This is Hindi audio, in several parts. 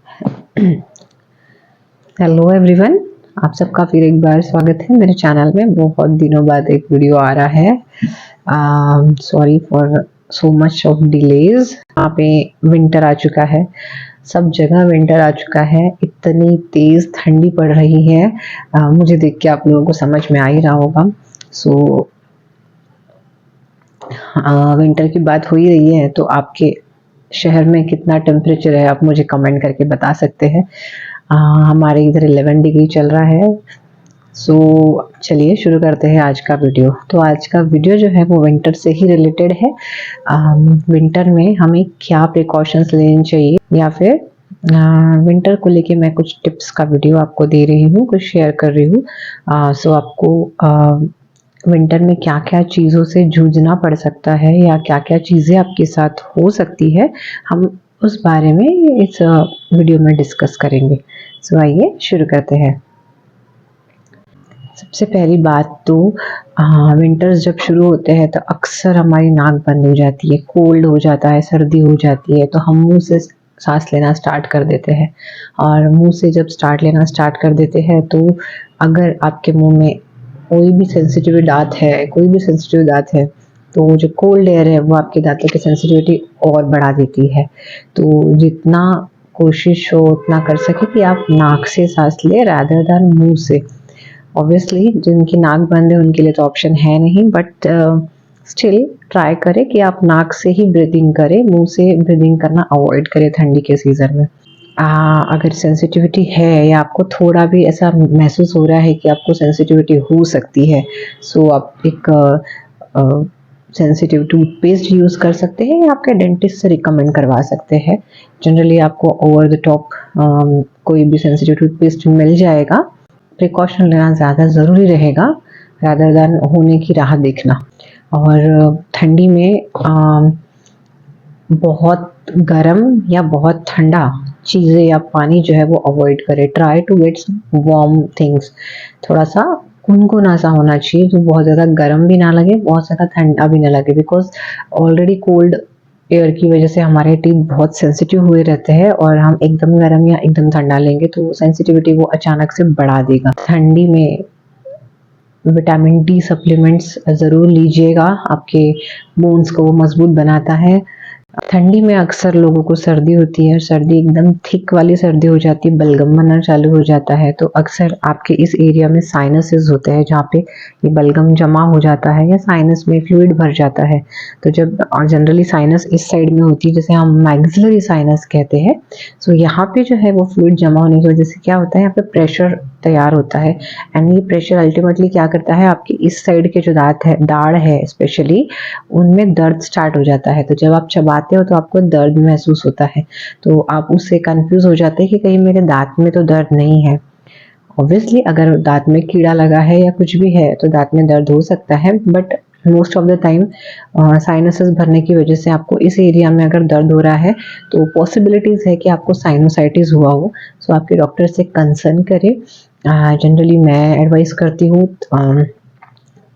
हेलो एवरीवन, आप सबका फिर एक बार स्वागत है मेरे चैनल में। बहुत दिनों बाद एक वीडियो आ रहा है। Sorry for so much of delays. यहाँ पे विंटर आ चुका है, सब जगह विंटर आ चुका है। इतनी तेज ठंडी पड़ रही है। मुझे देख के आप लोगों को समझ में आ ही रहा होगा। विंटर की बात हो ही रही है, तो आपके शहर में कितना टेम्परेचर है आप मुझे कमेंट करके बता सकते हैं। हमारे इधर 11 डिग्री चल रहा है। चलिए शुरू करते हैं आज का वीडियो। तो आज का वीडियो जो है वो विंटर से ही रिलेटेड है। विंटर में हमें क्या प्रिकॉशंस लेने चाहिए, या फिर विंटर को लेके मैं कुछ टिप्स का वीडियो आपको दे रही हूँ, कुछ शेयर कर रही हूँ। आपको विंटर में क्या क्या चीज़ों से जूझना पड़ सकता है, या क्या क्या चीज़ें आपके साथ हो सकती है, हम उस बारे में इस वीडियो में डिस्कस करेंगे। आइए शुरू करते हैं। सबसे पहली बात तो विंटर्स जब शुरू होते हैं तो अक्सर हमारी नाक बंद हो जाती है, कोल्ड हो जाता है, सर्दी हो जाती है, तो हम मुंह से सांस लेना स्टार्ट कर देते हैं। और मुंह से जब लेना स्टार्ट कर देते हैं, तो अगर आपके मुंह में कोई भी सेंसिटिव दांत है, तो जो कोल्ड एयर है वो आपके दांतों की सेंसिटिविटी और बढ़ा देती है। तो जितना कोशिश हो उतना कर सके कि आप नाक से सांस ले रादर देन मुंह से। ऑब्वियसली जिनकी नाक बंद है उनके लिए तो ऑप्शन है नहीं, बट स्टिल ट्राई करें कि आप नाक से ही ब्रीदिंग करें, मुंह से ब्रीदिंग करना अवॉइड करें ठंडी के सीज़न में। अगर सेंसिटिविटी है या आपको थोड़ा भी ऐसा महसूस हो रहा है कि आपको सेंसिटिविटी हो सकती है, आप एक सेंसिटिव टूथपेस्ट यूज़ कर सकते हैं, या आपके डेंटिस्ट से रिकमेंड करवा सकते हैं। जनरली आपको ओवर द टॉप कोई भी सेंसिटिव टूथपेस्ट मिल जाएगा। प्रिकॉशन लेना ज़्यादा ज़रूरी रहेगा रादर देन होने की राह देखना। और ठंडी में बहुत गर्म या बहुत ठंडा चीज़ें या पानी जो है वो अवॉइड करें। Try to get warm things. थोड़ा सा गुनगुना सा होना चाहिए, जो बहुत ज़्यादा गर्म भी ना लगे, बहुत ज़्यादा ठंडा भी ना लगे, बिकॉज ऑलरेडी कोल्ड एयर की वजह से हमारे टीथ बहुत सेंसिटिव हुए रहते हैं, और हम एकदम गर्म या एकदम ठंडा लेंगे तो सेंसिटिविटी वो अचानक से बढ़ा देगा। ठंडी में विटामिन डी सप्लीमेंट्स ज़रूर लीजिएगा, आपके बोन्स को वो मजबूत बनाता है। ठंडी में अक्सर लोगों को सर्दी होती है, सर्दी एकदम थिक वाली सर्दी हो जाती है, बलगम बनना चालू हो जाता है। तो अक्सर आपके इस एरिया में साइनसेस होते हैं, जहाँ पे ये बलगम जमा हो जाता है या साइनस में फ्लूइड भर जाता है। तो जब जनरली साइनस इस साइड में होती है, जिसे हम मैक्सिलरी साइनस कहते हैं। यहाँ पे जो है वो फ्लूइड जमा होने की वजह से क्या होता है, यहाँ पे प्रेशर तैयार होता है, एंड ये प्रेशर अल्टीमेटली क्या करता है, आपकी इस साइड के जो दाढ़ है स्पेशली, उनमें दर्द स्टार्ट हो जाता है। तो जब आप चबाते हो तो आपको दर्द महसूस होता है, तो आप उससे कंफ्यूज हो जाते हैं कि कहीं मेरे दांत में तो दर्द नहीं है। ऑब्वियसली अगर दांत में कीड़ा लगा है या कुछ भी है तो दांत में दर्द हो सकता है, but most of the time sinuses भरने की वजह से आपको इस एरिया में अगर दर्द हो रहा है तो पॉसिबिलिटीज है कि आपको साइनोसाइटिस हुआ हो। आपके डॉक्टर से कंसर्न करें। जनरली मैं एडवाइस करती हूँ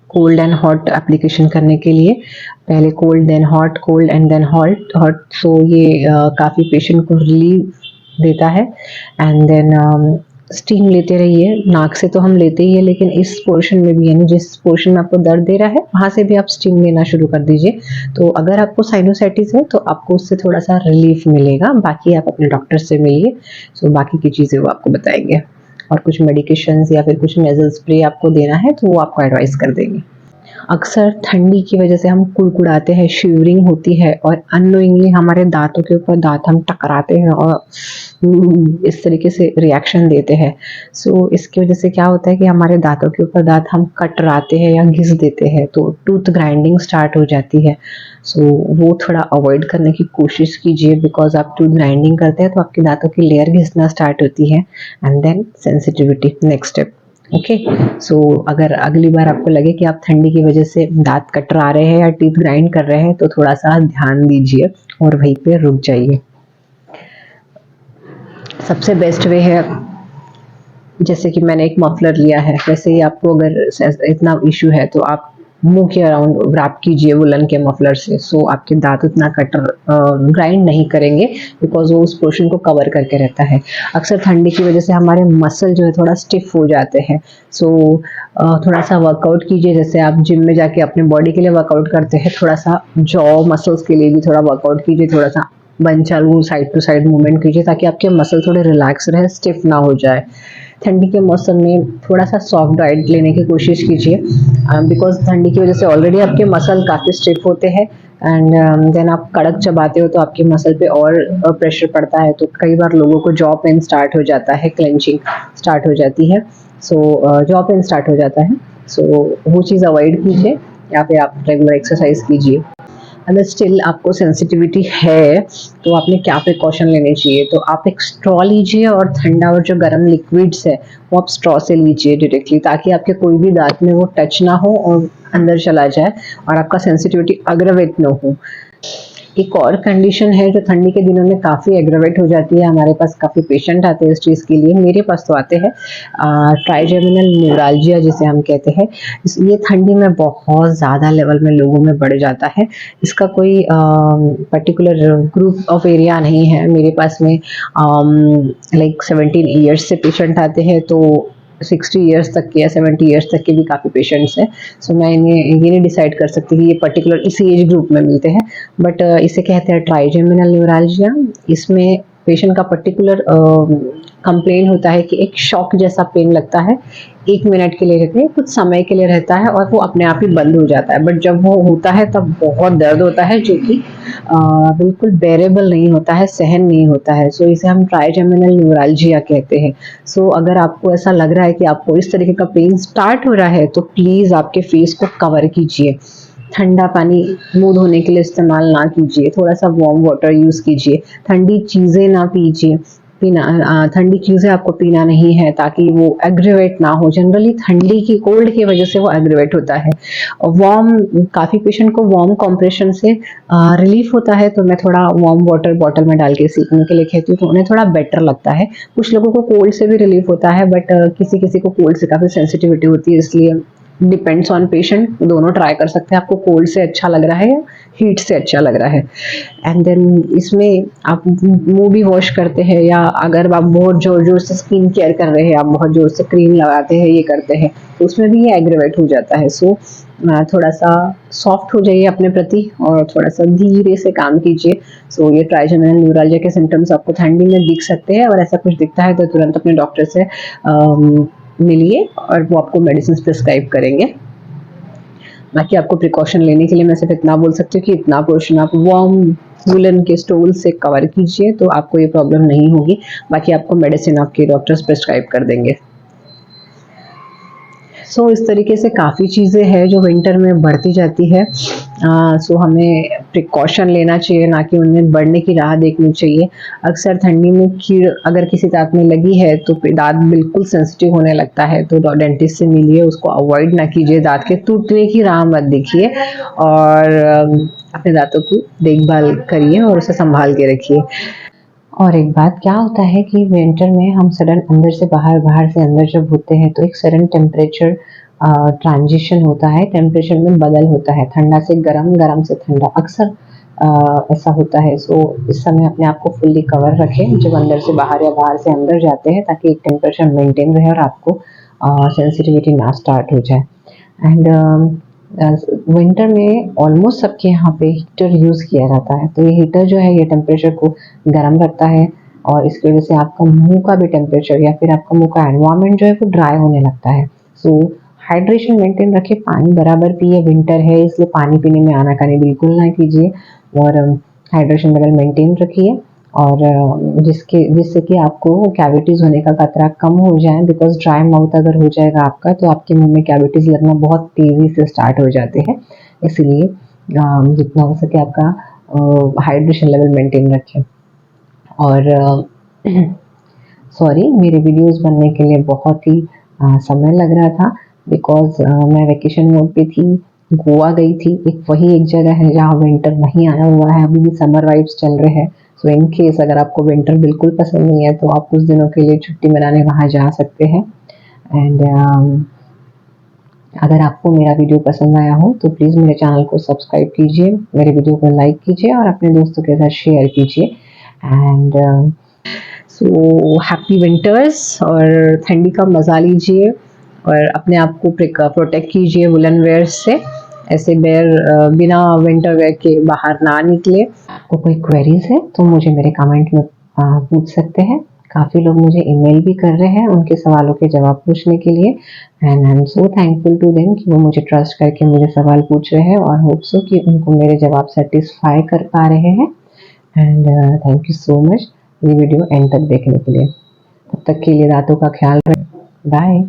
कोल्ड एंड हॉट एप्लीकेशन करने के लिए। पहले cold then hot, cold and then hot. ये काफ़ी पेशेंट को रिलीफ देता है। एंड देन स्टीम लेते रहिए। नाक से तो हम लेते ही है, लेकिन इस पोर्शन में भी, यानी जिस पोर्शन में आपको दर्द दे रहा है वहाँ से भी आप स्टीम लेना शुरू कर दीजिए। तो अगर आपको साइनोसाइटिस है तो आपको उससे थोड़ा सा रिलीफ मिलेगा। बाकी आप अपने डॉक्टर से मिलिए, बाकी की चीज़ें वो आपको बताएंगे, और कुछ मेडिकेशंस या फिर कुछ नेज़ल स्प्रे आपको देना है तो वो आपको एडवाइस कर देंगे। अक्सर ठंडी की वजह से हम कुड़कुड़ाते हैं, शिवरिंग होती है, और अननोइंगली हमारे दांतों के ऊपर दांत हम टकराते हैं और इस तरीके से रिएक्शन देते हैं। इसकी वजह से क्या होता है कि हमारे दांतों के ऊपर दांत हम कटराते हैं या घिस देते हैं, तो टूथ ग्राइंडिंग स्टार्ट हो जाती है। वो थोड़ा अवॉइड करने की कोशिश कीजिए, बिकॉज आप टूथ ग्राइंडिंग करते हैं तो आपके दांतों की लेयर घिसना स्टार्ट होती है, and then sensitivity next step. Okay, अगर अगली बार आपको लगे कि आप ठंडी की वजह से दांत कटरा रहे हैं या टीथ ग्राइंड कर रहे हैं, तो थोड़ा सा ध्यान दीजिए और वहीं पे रुक जाइए। सबसे बेस्ट वे है, जैसे कि मैंने एक मफलर लिया है, वैसे ही आपको अगर इतना इशू है तो आप मुंह के अराउंड रैप कीजिए वुलन के मफलर से, सो आपके दांत उतना कटर ग्राइंड नहीं करेंगे बिकॉज वो उस पोर्शन को कवर करके रहता है। अक्सर ठंडी की वजह से हमारे मसल जो है थोड़ा स्टिफ हो जाते हैं, सो थोड़ा सा वर्कआउट कीजिए। जैसे आप जिम में जाके अपने बॉडी के लिए वर्कआउट करते हैं, थोड़ा सा जॉ मसल्स के लिए भी थोड़ा वर्कआउट कीजिए, थोड़ा सा बन चालू साइड टू साइड मूवमेंट कीजिए ताकि आपके मसल थोड़े रिलैक्स रहे, स्टिफ ना हो जाए। ठंडी के मौसम में थोड़ा सा सॉफ्ट डाइट लेने की कोशिश कीजिए बिकॉज ठंडी की वजह से ऑलरेडी आपके मसल काफ़ी स्टिफ होते हैं एंड देन आप कड़क चबाते हो तो आपके मसल पे और प्रेशर पड़ता है, तो कई बार लोगों को जॉ पेन स्टार्ट हो जाता है, क्लेंचिंग स्टार्ट हो जाती है, सो जॉ पेन स्टार्ट हो जाता है, सो वो चीज़ अवॉइड कीजिए या फिर आप रेगुलर एक्सरसाइज कीजिए। अगर स्टिल आपको सेंसिटिविटी है तो आपने क्या प्रिकॉशन लेने चाहिए, तो आप एक स्ट्रॉ लीजिए और ठंडा और जो गर्म लिक्विड्स है वो आप स्ट्रॉ से लीजिए डायरेक्टली, ताकि आपके कोई भी दांत में वो टच ना हो और अंदर चला जाए और आपका सेंसिटिविटी अग्रवेट ना हो। एक और कंडीशन है जो ठंडी के दिनों में काफ़ी एग्रवेट हो जाती है, हमारे पास काफ़ी पेशेंट आते हैं इस चीज़ के लिए, मेरे पास तो आते हैं, ट्राइजेमिनल न्यूराल्जिया जिसे हम कहते हैं। ये ठंडी में बहुत ज़्यादा लेवल में लोगों में बढ़ जाता है। इसका कोई पर्टिकुलर ग्रुप ऑफ एरिया नहीं है। मेरे पास में लाइक 17 ईयर्स से पेशेंट आते हैं, तो 60 ईयर्स तक के या 70 ईयर्स तक के भी काफ़ी पेशेंट्स हैं। सो मैं इन्हें ये नहीं डिसाइड कर सकती कि ये पर्टिकुलर इसी एज ग्रुप में मिलते हैं, बट इसे कहते हैं ट्राइजेमिनल न्यूराल्जिया। इसमें पेशेंट का पर्टिकुलर कंप्लेन होता है कि एक शॉक जैसा पेन लगता है, 1 मिनट के लिए रहते हैं, कुछ समय के लिए रहता है और वो अपने आप ही बंद हो जाता है, बट जब वो होता है तब बहुत दर्द होता है जो कि बिल्कुल बेरेबल नहीं होता है, सहन नहीं होता है। सो इसे हम ट्राइजेमिनल न्यूराल्जिया कहते हैं। सो अगर आपको ऐसा लग रहा है कि आपको इस तरीके का पेन स्टार्ट हो रहा है तो प्लीज़ आपके फेस को कवर कीजिए, ठंडा पानी मुंह धोने के लिए इस्तेमाल ना कीजिए, थोड़ा सा वार्म वाटर यूज़ कीजिए, ठंडी चीज़ें ना पीजिए, पीना ठंडी चीज़ें आपको पीना नहीं है ताकि वो एग्रीवेट ना हो। जनरली ठंडी की कोल्ड की वजह से वो एग्रीवेट होता है। वार्म, काफ़ी पेशेंट को वार्म कंप्रेशन से रिलीफ होता है, तो मैं थोड़ा वार्म वाटर बॉटल में डाल के सीखने के लिए कहती हूँ, तो उन्हें थोड़ा बेटर लगता है। कुछ लोगों को कोल्ड से भी रिलीफ होता है, बट किसी किसी को कोल्ड से काफ़ी सेंसिटिविटी होती है, इसलिए डिपेंड्स ऑन पेशेंट, दोनों ट्राई कर सकते हैं, आपको कोल्ड से अच्छा लग रहा है या हीट से अच्छा लग रहा है। एंड देन इसमें आप मुंह भी वॉश करते हैं, या अगर आप बहुत जोर जोर से स्किन केयर कर रहे हैं, आप बहुत जोर से क्रीम लगाते हैं, ये करते हैं, तो उसमें भी ये एग्रीवेट हो जाता है। सो थोड़ा सा सॉफ्ट हो जाइए अपने प्रति और थोड़ा सा धीरे से काम कीजिए। सो ये ट्राइजेमिनल न्यूराल्जिया के सिम्टम्स आपको ठंडी में दिख सकते हैं, और ऐसा कुछ दिखता है तो तुरंत अपने डॉक्टर से मिलिए और वो आपको मेडिसिन प्रिस्क्राइब करेंगे। बाकी आपको प्रिकॉशन लेने के लिए मैं सिर्फ इतना बोल सकती हूँ कि इतना पोर्शन आप वार्म वुलन के स्टोल से कवर कीजिए तो आपको ये प्रॉब्लम नहीं होगी। बाकी आपको मेडिसिन आपके डॉक्टर्स प्रिस्क्राइब कर देंगे। सो इस तरीके से काफ़ी चीज़ें हैं जो विंटर में बढ़ती जाती है। सो हमें प्रिकॉशन लेना चाहिए, ना कि उन्हें बढ़ने की राह देखनी चाहिए। अक्सर ठंडी में कीड़ अगर किसी दांत में लगी है तो दांत बिल्कुल सेंसिटिव होने लगता है, तो डेंटिस्ट से मिलिए, उसको अवॉइड ना कीजिए, दांत के टूटने की राह मत देखिए और अपने दांतों की देखभाल करिए और उसे संभाल के रखिए। और एक बात क्या होता है कि विंटर में हम सडन अंदर से बाहर, बाहर से अंदर जब होते हैं तो एक सडन टेम्परेचर ट्रांजिशन होता है, टेम्परेचर में बदल होता है, ठंडा से गर्म, गर्म से ठंडा, अक्सर ऐसा होता है। सो इस समय अपने आप को फुल्ली कवर रखें जब अंदर से बाहर या बाहर से अंदर जाते हैं, ताकि एक टेम्परेचर मेंटेन रहे और आपको सेंसिटिविटी ना स्टार्ट हो जाए। एंड विंटर में ऑलमोस्ट सबके यहाँ पे हीटर यूज़ किया जाता है, तो ये हीटर जो है ये टेम्परेचर को गर्म रखता है और इसकी वजह से आपका मुंह का भी टेम्परेचर या फिर आपका मुंह का एनवायरनमेंट जो है वो ड्राई होने लगता है। सो हाइड्रेशन मेंटेन रखें, पानी बराबर पिए, विंटर है इसलिए पानी पीने में आनाकानी बिल्कुल ना कीजिए और हाइड्रेशन लेवल मेंटेन रखिए, और जिससे कि आपको कैविटीज़ होने का खतरा कम हो जाए, बिकॉज ड्राई माउथ अगर हो जाएगा आपका तो आपके मुंह में कैविटीज़ लगना बहुत तेज़ी से स्टार्ट हो जाते हैं। इसलिए जितना हो सके आपका हाइड्रेशन लेवल मेंटेन रखें। और सॉरी, मेरे वीडियोस बनने के लिए बहुत ही समय लग रहा था, बिकॉज मैं वेकेशन मोड पे थी, गोवा गई थी। वही एक जगह है जहाँ विंटर नहीं आया हुआ है, अभी भी समर वाइब्स चल रहे हैं। सो इन केस अगर आपको विंटर बिल्कुल पसंद नहीं है तो आप कुछ दिनों के लिए छुट्टी मनाने वहाँ जा सकते हैं। एंड अगर आपको मेरा वीडियो पसंद आया हो तो प्लीज़ मेरे चैनल को सब्सक्राइब कीजिए, मेरे वीडियो को लाइक कीजिए और अपने दोस्तों के साथ शेयर कीजिए। एंड सो हैप्पी विंटर्स, और ठंडी का मज़ा लीजिए और अपने आप को प्रोटेक्ट कीजिए वुलन वेयर से। ऐसे बिना विंटर वेयर के बाहर ना निकले। आपको कोई क्वेरीज है तो मुझे मेरे कमेंट में पूछ सकते हैं। काफ़ी लोग मुझे ईमेल भी कर रहे हैं उनके सवालों के जवाब पूछने के लिए, and I am so thankful to them कि वो मुझे ट्रस्ट करके मुझे सवाल पूछ रहे हैं, और होप सो कि उनको मेरे जवाब सेटिस्फाई कर पा रहे हैं। And thank you so much ये वीडियो एंड तक देखने के लिए। तब तक के लिए दांतों का ख्याल रखें। बाय।